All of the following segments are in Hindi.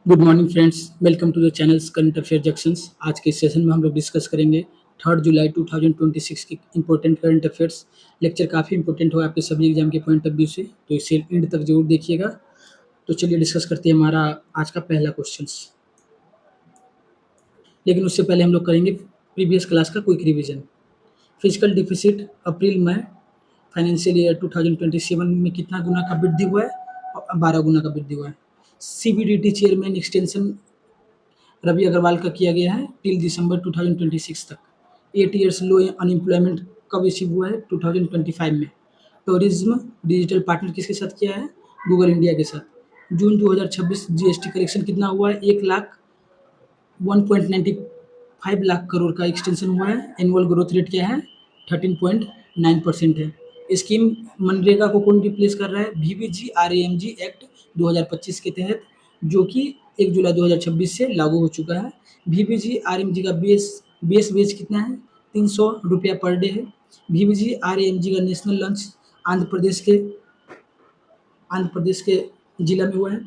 Good morning friends, welcome to the channel's current affair junctions. आज के सेशन में हम लोग डिस्कस करेंगे 3 जुलाई 2026 की इंपॉर्टेंट करंट अफेयर्स। लेक्चर काफ़ी इंपॉर्टेंट होगा आपके सभी एग्जाम के पॉइंट ऑफ व्यू से, तो इसे एंड तक जरूर देखिएगा। तो चलिए डिस्कस करते हैं हमारा आज का पहला क्वेश्चंस। लेकिन उससे पहले हम लोग करेंगे प्रीवियस क्लास का क्विक रिवीजन। फिजिकल डिफिसिट अप्रैल में फाइनेंशियल ईयर 2027 में कितना गुना का वृद्धि हुआ है? 12 गुना का वृद्धि हुआ है। CBDT chairman extension Ravi Agarwal का किया गया है टिल दिसंबर 2026 तक। 8 ईयर्स लो अनएम्प्लॉयमेंट कब अचीव हुआ है? 2025 में। टूरिज्म डिजिटल पार्टनर किसके साथ किया है? गूगल इंडिया के साथ। जून 2026 जीएसटी कलेक्शन कितना हुआ है? 1.95 लाख करोड़ का एक्सटेंशन हुआ है। एनुअल ग्रोथ रेट क्या है? 13.9% है। स्कीम मनरेगा को कौन रिप्लेस कर रहा है? वीबीजी आरएएमजी एक्ट 2025 के तहत, जो कि 1 जुलाई 2026 से लागू हो चुका है। वीबीजी आरएएमजी का बेस वेज कितना है? 300 रुपया पर डे है। वीबीजी आरएएमजी का नेशनल लॉन्च आंध्र प्रदेश के जिला में हुआ है।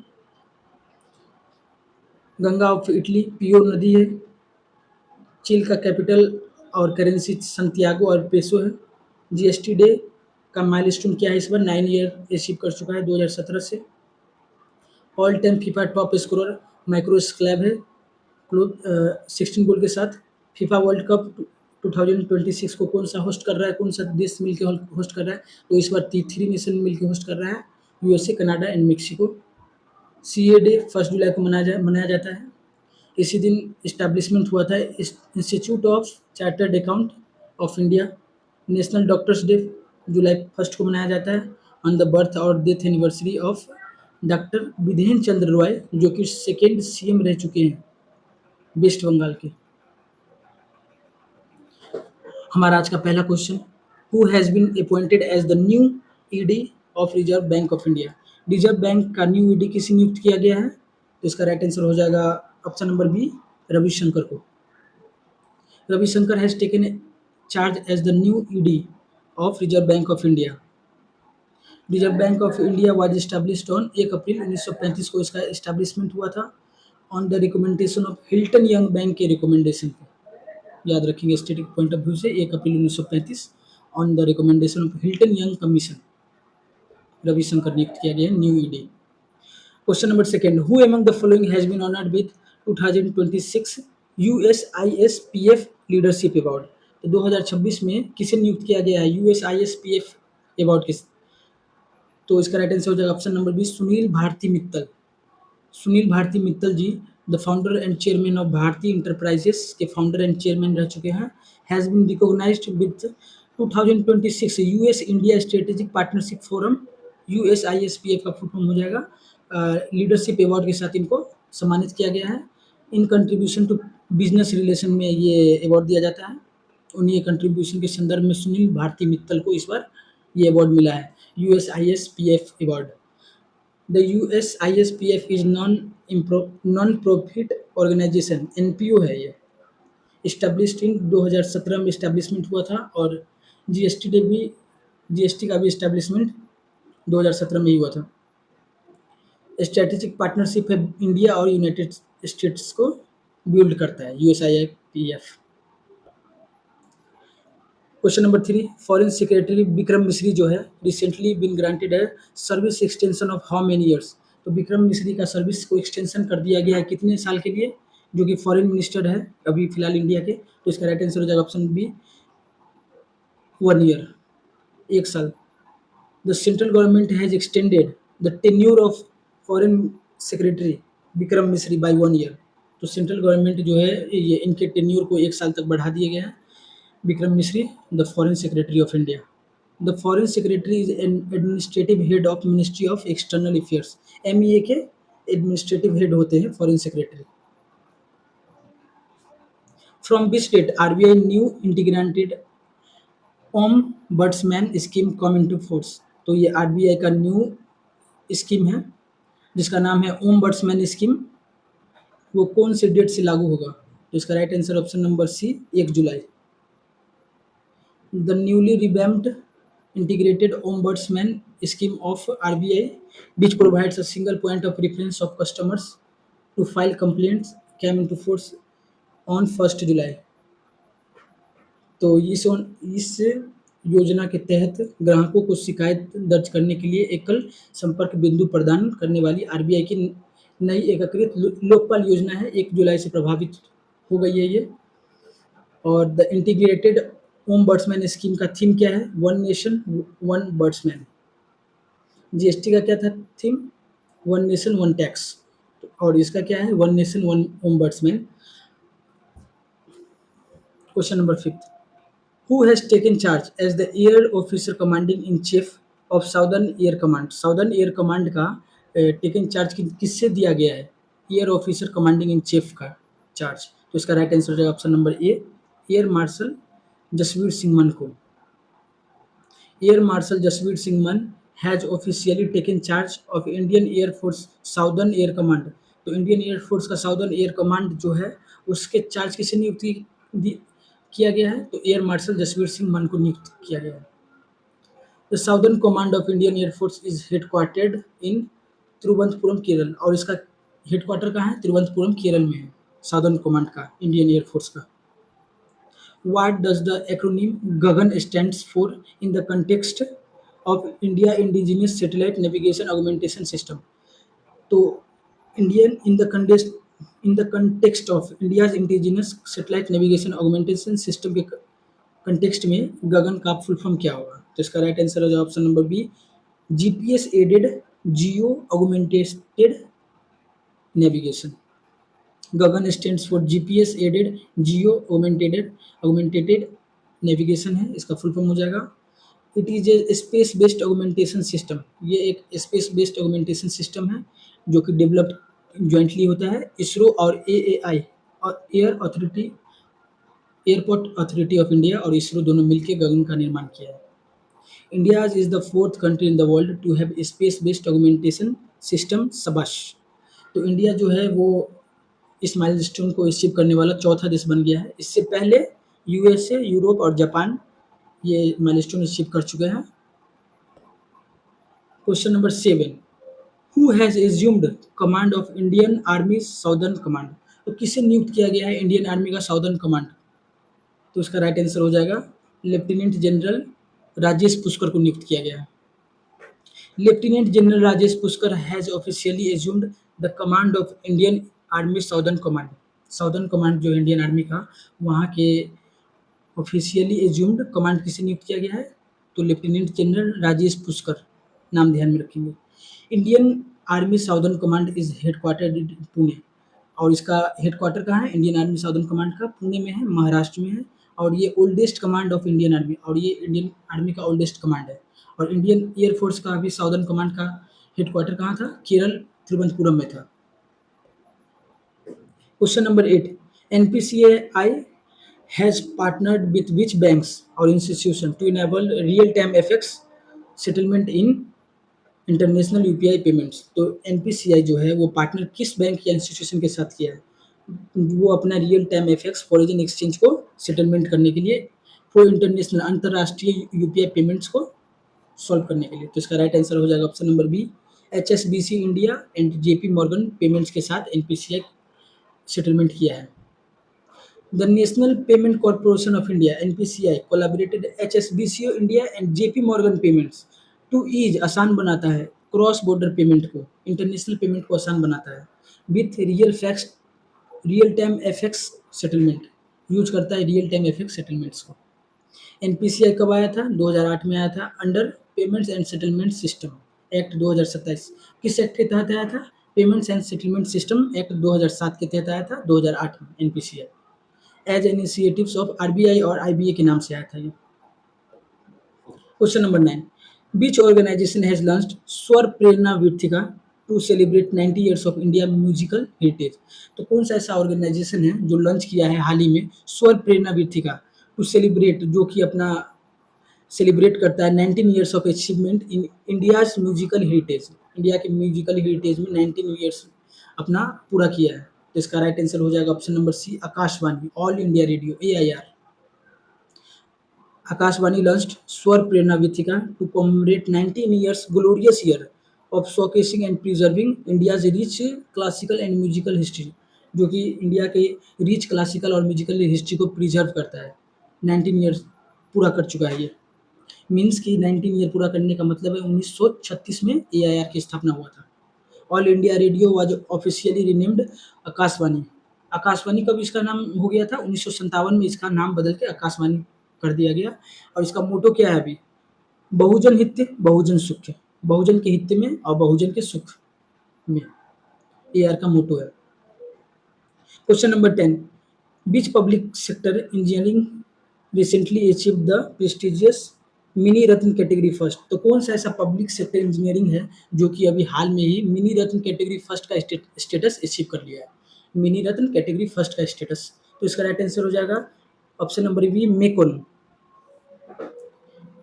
गंगा ऑफ इटली प्योर नदी है। चिल का कैपिटल और करेंसी संतियागो और पेसो है। जीएसटी डे का माइलस्टोन क्या है? इस बार 9 ईयर अचीव कर चुका है 2017 से। All time FIFA top scorer माइक्रो स्क्लैब है 16 गोल के साथ। फीफा वर्ल्ड कप 2026 को कौन सा होस्ट कर रहा है? कौन सा देश मिलकर होस्ट कर रहा है? तो इस बार 3 नेशन मिलकर होस्ट कर रहा है, USA, Canada and Mexico. CA day 1 जुलाई को मनाया जाता है। इसी दिन इस्टेब्लिशमेंट हुआ था Institute of Chartered Account of India. National doctors day जुलाई 1 को मनाया जाता है। ऑन द बर्थ और death anniversary of doctor Bidhan Chandra Roy, जो कि सेकेंड सीएम रह चुके हैं वेस्ट बंगाल के। हमारा आज का पहला question, who has been appointed as the new ED of Reserve Bank of India? Reserve Bank का न्यू ईडी किसे नियुक्त किया गया है? तो इसका राइट आंसर हो जाएगा ऑप्शन नंबर बी, रविशंकर को। Ravishankar has taken charge as the new ED of Reserve Bank of India. Reserve Bank of India was established on 1 April 1935 को इसका एस्टैब्लिशमेंट हुआ था on the recommendation of Hilton Young bank के रिकमेंडेशन पे। याद रखेंगे स्टैटिक पॉइंट ऑफ व्यू से 1 April 1935 on the recommendation of Hilton Young commission Ravishankar नियुक्त किया गया है new ED. Question number second, who among the following has been honoured with 2026 USISPF leadership award? तो 2026 में किसे नियुक्त किया गया है यूएसआईएसपीएफ अवार्ड किस? तो इसका राइट आंसर हो जाएगा option number B, Sunil Bharti Mittal. Sunil Bharti Mittal ji the founder and chairman of Bharti enterprises के फाउंडर एंड चेयरमैन रह चुके हैं। Has been recognised with 2026 US India strategic partnership forum, USISPF का फुल फॉर्म हो जाएगा। लीडरशिप अवार्ड के साथ इनको सम्मानित किया गया है। In contribution to business relation में ये अवार्ड दिया जाता है। उन्हीं कंट्रीब्यूशन के संदर्भ में सुनील भारती मित्तल को इस बार ये अवार्ड मिला है, USISPF award. The USISPF is non profit organisation, NPO है ये। इस्टेब्लिश्ड इन 2017 में इस्टेब्लिशमेंट हुआ था और जीएसटी का भी इस्टेब्लिशमेंट 2017 में ही हुआ था। स्ट्रेटेजिक पार्टनरशिप है इंडिया और यूनाइटेड स्टेट्स को बिल्ड करता है USIPF. Question number 3, foreign secretary Vikram Misri जो है रिसेंटली बीन ग्रांटेड है service extension of how many years? तो विक्रम मिश्री का सर्विस को एक्सटेंशन कर दिया गया है कितने साल के लिए, जो कि फॉरेन मिनिस्टर है अभी फिलहाल इंडिया के? तो इसका राइट आंसर हो जाएगा ऑप्शन बी, 1 ईयर, 1 साल। The central government has extended the tenure of foreign secretary Vikram मिश्री बाय 1 ईयर। तो सेंट्रल गवर्नमेंट जो है ये इनके टेन्योर को 1 साल तक बढ़ा दिया गया है। विक्रम मिश्री the foreign secretary of India. The foreign secretary is an administrative head of ministry of external affairs. MEA के एडमिनिस्ट्रेटिव हेड होते हैं foreign secretary. From which state RBI new integrated ombudsman scheme come into force? तो ये आरबीआई का न्यू स्कीम है जिसका नाम है ओम्बड्समैन स्कीम। वो कौन से डेट से लागू होगा? तो इसका right answer option number C, 1 जुलाई। The newly revamped integrated ombudsman scheme of RBI, which provides a single point of reference of customers to file complaints came into force on 1 July. तो इस योजना के तहत ग्राहकों को शिकायत दर्ज करने के लिए एकल संपर्क बिंदु प्रदान करने वाली आरबीआई की नई एकीकृत लोकपाल योजना है, 1 जुलाई से प्रभावित हो गई है ये। और द इंटीग्रेटेड ओम्बड्समैन स्कीम का थीम क्या है? One nation one ombudsman. GST का क्या था theme? One nation one tax. और इसका क्या है? One nation one ombudsman. Question number 5, who has taken charge as the air officer commanding in chief of southern air command? Southern air command का टेकन चार्ज किससे दिया गया है? Air officer commanding in chief का चार्ज। तो इसका राइट आंसर हो जाएगा option number A, air marshal Jasveer Singh Mann को। Air marshal Jasveer Singh Mann has officially taken charge of Indian air force southern air command. तो इंडियन एयर फोर्स का साउदर्न एयर कमांड जो है उसके चार्ज किसे नियुक्ति किया गया है? तो एयर मार्शल जसवीर सिंह मन को नियुक्त किया गया है। The southern command of Indian air force is headquartered in Thiruvananthapuram Kerala. और इसका हेडक्वार्टर कहाँ है? तिरुवनंतपुरम केरल में है साउदर्न कमांड का, इंडियन एयर फोर्स का। What does the acronym GAGAN stands for in the context of India Indigenous Satellite Navigation Augmentation System? तो Indian in the context of India's indigenous satellite navigation augmentation system के कंटेक्स्ट में गगन का फुल फॉर्म क्या होगा? तो इसका राइट आंसर हो जाएगा option number B, GPS aided geo augmented navigation. Gagan stands for GPS aided geo augmented navigation है, इसका फुल फॉर्म हो जाएगा। It is a space based augmentation system. ये एक स्पेस बेस्ड ऑगमेंटेशन सिस्टम है जो कि डेवलप्ड ज्वाइंटली होता है इसरो और एएआई और एयरपोर्ट अथॉरिटी ऑफ इंडिया और इसरो दोनों मिलकर गगन का निर्माण किया है। India is the 4th country in the world to have space based augmentation system, शाबाश। तो इंडिया जो है वो इस माइलस्टोन को अचीव करने वाला चौथा देश बन गया है। इससे पहले यूएसए, यूरोप और जापान ये माइलस्टोन अचीव कर चुके हैं। Question number 7, who has assumed command of Indian army southern command? तो किसे नियुक्त किया गया है इंडियन आर्मी का साउदर्न कमांड? तो इसका राइट आंसर हो जाएगा लेफ्टिनेंट जनरल राजेश पुष्कर को नियुक्त किया गया है। Lieutenant general Rajesh Pushkar has officially assumed the command of Indian army southern command. Southern command जो इंडियन आर्मी का, वहाँ के ऑफिशियली एज्यूम्ड कमांड किसे नियुक्त किया गया है? तो लेफ्टिनेंट जनरल राजेश पुष्कर, नाम ध्यान में रखेंगे। Indian army southern command is headquartered in Pune. और इसका हेडक्वार्टर कहाँ है? इंडियन आर्मी साउदर्न कमांड का पुणे में है, महाराष्ट्र में है। और ये oldest command of Indian army, और ये इंडियन आर्मी का ओल्डेस्ट कमांड है। और इंडियन एयरफोर्स का भी साउदर्न कमांड का हेडक्वार्टर कहाँ था? केरल, तिरुवनंतपुरम में था। Question number 8, NPCI has partnered with which banks और institution to enable real time FX settlement in international UPI payments? तो एनपीसीआई जो है वो पार्टनर किस बैंक या इंस्टीट्यूशन के साथ किया है? वो अपना real time FX foreign exchange को सेटलमेंट करने के लिए, फॉर इंटरनेशनल अंतर्राष्ट्रीय यूपीआई पेमेंट्स को सॉल्व करने के लिए। तो इसका राइट आंसर हो जाएगा option number B, HSBC India and JP Morgan payments के साथ एनपीसीआई सेटलमेंट किया है। The national payment corporation of India NPCI collaborated HSBC India and JP Morgan payments to ease, आसान बनाता है क्रॉस बॉर्डर पेमेंट को, इंटरनेशनल पेमेंट को आसान बनाता है, with real time FX settlement, use करता है रियल टाइम एफएक्स सेटलमेंट्स को। एनपीसीआई कब आया था? 2008 में आया था, under payments and settlement system act 2027। किस एक्ट के तहत आया था? Payments and settlement system act 2007 के तहत आया था 2008 में NPCI, as initiatives of RBI और आईबीए के नाम से आया था ये। Question number 9, which organization has launched Swar Prerna Vithika to celebrate 90 years of India musical heritage? तो कौन सा ऐसा ऑर्गेनाइजेशन है जो लॉन्च किया है हाल ही में स्वर प्रेरणा वीथिका टू सेलिब्रेट, जो कि अपना सेलिब्रेट करता है 19 years of achievement in India's musical heritage? India के म्यूजिकल हेरिटेज में 19 ईयर्स अपना पूरा किया है। तो इसका राइट आंसर हो जाएगा option number C, Akashvani, All India Radio, AIR. Akashvani launched Swar Prerna Vithika to commemorate 19 years glorious year of showcasing and preserving India's rich classical and musical history, जो कि इंडिया के रिच क्लासिकल और म्यूजिकल हिस्ट्री को प्रिजर्व करता है। 19 ईयर्स पूरा कर चुका है ये। मीन्स कि 19 ईयर पूरा करने का मतलब है 1936 में एआईआर की स्थापना हुआ था। All India radio was officially renamed Akashvani. Akashvani कब इसका नाम हो गया था? 1957 में इसका नाम बदल के आकाशवाणी कर दिया गया। और इसका मोटो क्या है अभी? बहुजन हित, बहुजन सुख। बहुजन के हित में और बहुजन के सुख में एआर का मोटो है। Question number 10, which public sector engineering recently achieved the prestigious mini Ratna category first? तो कौन सा ऐसा पब्लिक सेक्टर इंजीनियरिंग है जो कि अभी हाल में ही मिनी रत्न कैटेगरी फर्स्ट का स्टेटस अचीव कर लिया है? मिनी रत्न कैटेगरी फर्स्ट का स्टेटस। तो इसका राइट आंसर हो जाएगा option number B, MECON.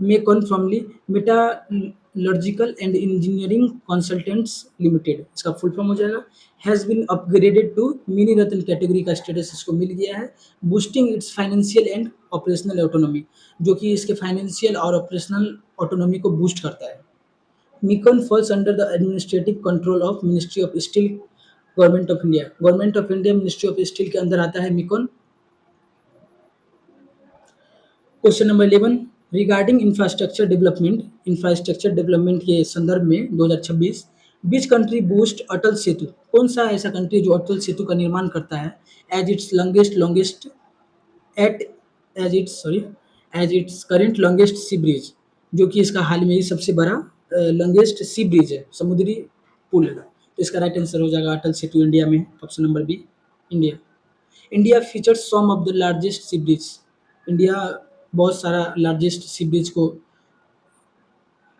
MECON formerly metallurgical and engineering consultants limited, इसका फुल फॉर्म हो जाएगा। Has been upgraded to mini Ratna category का स्टेटस इसको मिल गया है, boosting its financial and operational autonomy, जो कि इसके फाइनेंशियल और ऑपरेशनल ऑटोनॉमी को बूस्ट करता है। MECON falls under the administrative control of ministry of steel, government of India. Government of India ministry of steel के अंदर आता है MECON. Question number 11, regarding infrastructure development के संदर्भ में 2026 बीच कंट्री बूस्ट अटल सेतु? कौन सा ऐसा कंट्री जो अटल सेतु का निर्माण करता है as its longest at as its current longest sea bridge, जो कि इसका हाल में ही सबसे बड़ा लॉन्गेस्ट सी ब्रिज है, समुद्री पुल है। तो इसका राइट आंसर हो जाएगा अटल सेतु इंडिया में, option number B, India. India features some of the largest sea bridge. India बहुत सारा लार्जेस्ट सी ब्रिज को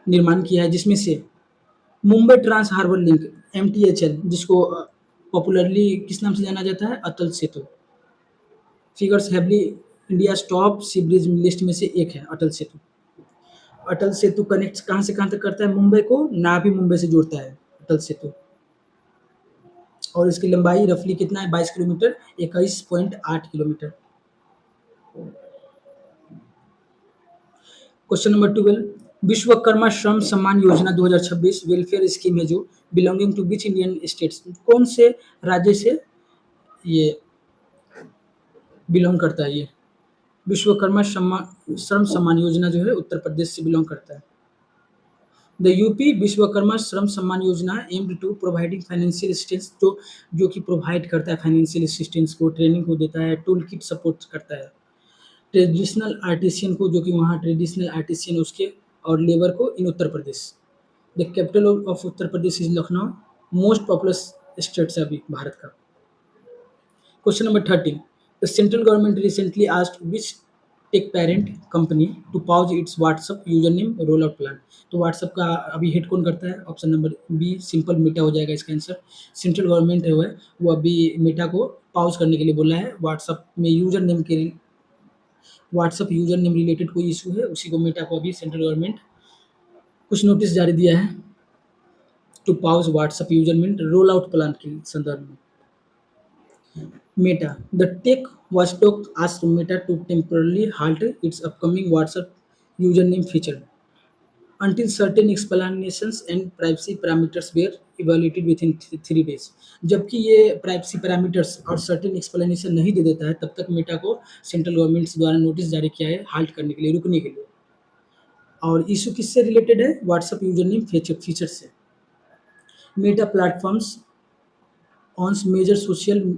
निर्माण किया है, जिसमें से Mumbai trans harbour link MTHL, जिसको पॉपुलरली किस नाम से जाना जाता है? Atal Setu. Figures heavily India top sea bridge list में से एक है अटल सेतु। अटल सेतु कनेक्ट कहाँ से कहाँ तक करता है? मुंबई को नाभी मुंबई से जोड़ता है अटल सेतु। और इसकी लंबाई रफली कितना है? 22 kilometre, 21.8 kilometre. Question number 12, Vishwakarma Shram Samman Yojana 2026 welfare scheme है जो belonging to which Indian states? कौन से राज्य से ये बिलोंग करता है? ये विश्वकर्मा श्रम सम्मान योजना जो है उत्तर प्रदेश से बिलोंग करता है। The UP Vishwakarma Shram Samman Yojana aimed to providing financial assistance, जो कि प्रोवाइड करता है फाइनेंशियल असिस्टेंस को, ट्रेनिंग को देता है, टूल किट सपोर्ट करता है ट्रेडिशनल आर्टिसियन को, जो कि वहाँ ट्रेडिशनल आर्टिसियन उसके और लेबर को in Uttar Pradesh. The capital of Uttar Pradesh is Lucknow, most populous states है अभी भारत का। Question number 13, the central government recently asked which tech parent company to pause its WhatsApp user name roll out plan? तो व्हाट्सएप का अभी हेड कौन करता है? Option number B, simple Meta हो जाएगा इसका आंसर। सेंट्रल गवर्नमेंट है वो अभी मेटा को पॉज करने के लिए बोला है। व्हाट्सएप में यूजर नेम रिलेटेड कोई इशू है, उसी को मेटा को अभी सेंट्रल गवर्नमेंट कुछ नोटिस जारी दिया है to pause WhatsApp user name roll out plan के संदर्भ में। Meta, the tech watchdog asked Meta to temporarily halt its upcoming WhatsApp username feature until certain explanations and privacy parameters were evaluated within 3 days। जबकि ये प्राइवेसी पैरामीटर्स और सर्टेन एक्सप्लेनेशन नहीं दे देता है, तब तक मेटा को सेंट्रल गवर्नमेंट द्वारा नोटिस जारी किया है हाल्ट करने के लिए, रुकने के लिए। और इशू किससे रिलेटेड है? व्हाट्सएप यूजरनेम फीचर से। Meta platforms owns major social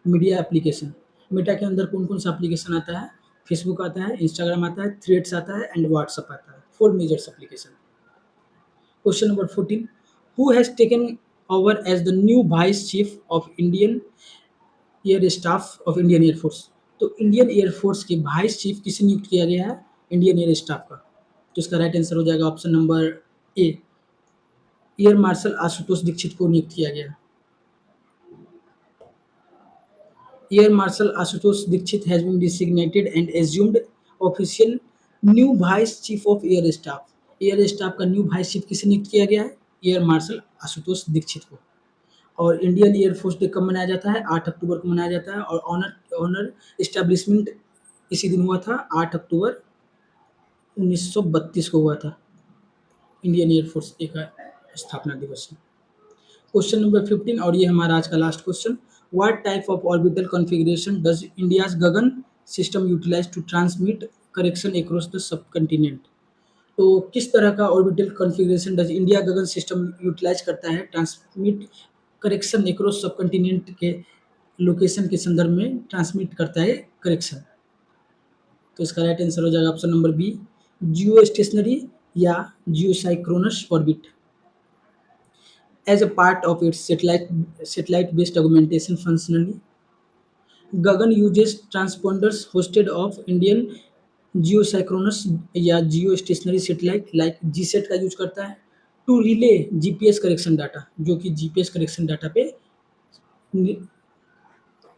media application. Meta के अंदर कौन कौन सा एप्लीकेशन आता है? फेसबुक आता है, इंस्टाग्राम आता है, थ्रेड्स आता है एंड व्हाट्सएप आता है, 4 measures application. Question number 14, who has taken over as the new vice chief of Indian air staff of Indian air force? तो इंडियन एयरफोर्स के वाइस चीफ किसे नियुक्त किया गया है? इंडियन एयर स्टाफ का। तो इसका राइट आंसर हो जाएगा option number A, air marshal Ashutosh Dixit को नियुक्त किया गया। Air Marshal Ashutosh Dikshit has been designated and assumed official new Vice Chief of Air Staff। Air staff का न्यू वाइस चीफ किसे नियुक्त किया गया है? एयर मार्शल आशुतोष दीक्षित को। और इंडियन एयरफोर्स डे कब मनाया जाता है? 8 अक्टूबर को मनाया जाता है। और ऑनर इस्टेब्लिशमेंट इसी दिन हुआ था, 8 अक्टूबर 1932 को हुआ था इंडियन एयरफोर्स डे का स्थापना दिवस है। क्वेश्चन नंबर 15 और ये हमारा आज का last question, what type of orbital configuration does India's Gagan system utilise to transmit correction across the subcontinent? तो किस तरह का orbital configuration does India Gagan system utilise करता है ट्रांसमिट करेक्शन अक्रॉस सबकंटिनेंट के लोकेशन के संदर्भ में ट्रांसमिट करता है करेक्शन? तो इसका राइट आंसर हो जाएगा option number B, geostationary या geosynchronous orbit. As a part of its satellite-based augmentation functionally, Gagan uses transponders hosted of Indian geosynchronous या geostationary satellite लाइक जीसैट का यूज करता है to relay GPS correction data, जो कि जीपीएस करेक्शन डाटा पे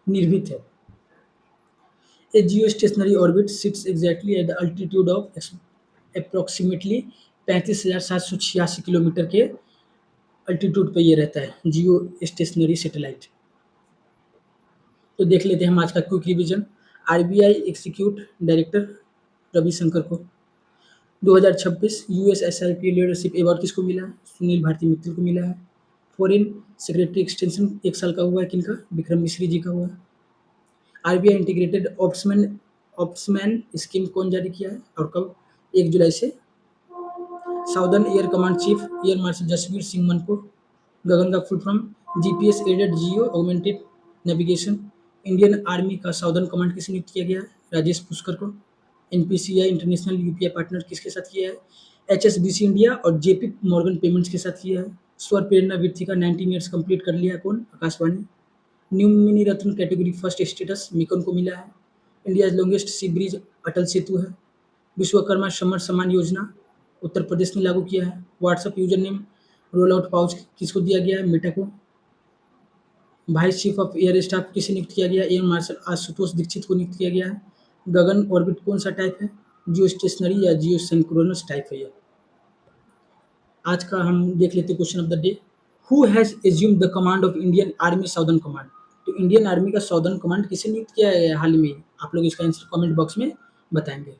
निर्मित है। A geostationary orbit sits exactly at the altitude of approximately 35,786 kilometre के अल्टीट्यूड पे ये रहता है जियो स्टेशनरी सैटेलाइट। तो देख लेते हैं हम आज का quick revision. RBI execute director Ravishankar को 2026 यूएसएसआईपी लीडरशिप अवार्ड किसको मिला है? सुनील भारती मित्तल को मिला है। फॉरेन सेक्रेटरी एक्सटेंशन 1 साल का हुआ है किनका? विक्रम मिश्री जी का हुआ है। आरबीआई इंटीग्रेटेड ऑप्समैन स्कीम कौन जारी किया है और कब? 1 जुलाई से। Southern air command chief air marshal Jasveer Singh Mann को गगन का full form GPS aided geo augmented navigation. Indian army का साउदर्न कमांड किसे नियुक्त किया गया है? राजेश पुष्कर को। एनपीसीआई इंटरनेशनल यूपीआई पार्टनर किसके साथ किया है? एचएसबीसी इंडिया और जेपी मॉर्गन पेमेंट्स के साथ किया है। स्वर प्रेरणा वृत्ति का 19 ईयर्स कंप्लीट कर लिया कौन? Akashvani. New mini Ratna category first status मिकन को मिला है। India longest sea bridge Atal Setu है। विश्वकर्मा समर सम्मान योजना उत्तर प्रदेश ने लागू किया है। WhatsApp user name roll out pouch किसको दिया गया है? मेटा को। Vice chief of air staff किसे नियुक्त किया गया? एयर मार्शल आशुतोष दीक्षित को नियुक्त किया गया है। गगन ऑर्बिट कौन सा टाइप है? जियो स्टेशनरी या जियो सिंक्रोनस टाइप है। यह आज का हम देख लेते हैं question of the day. Who has assumed the command of Indian army southern command? तो इंडियन आर्मी का साउदर्न कमांड किसे नियुक्त किया है हाल में? आप लोग इसका आंसर कमेंट बॉक्स में बताएंगे।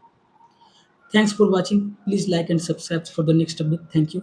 Thanks for watching. Please like and subscribe for the next update. Thank you.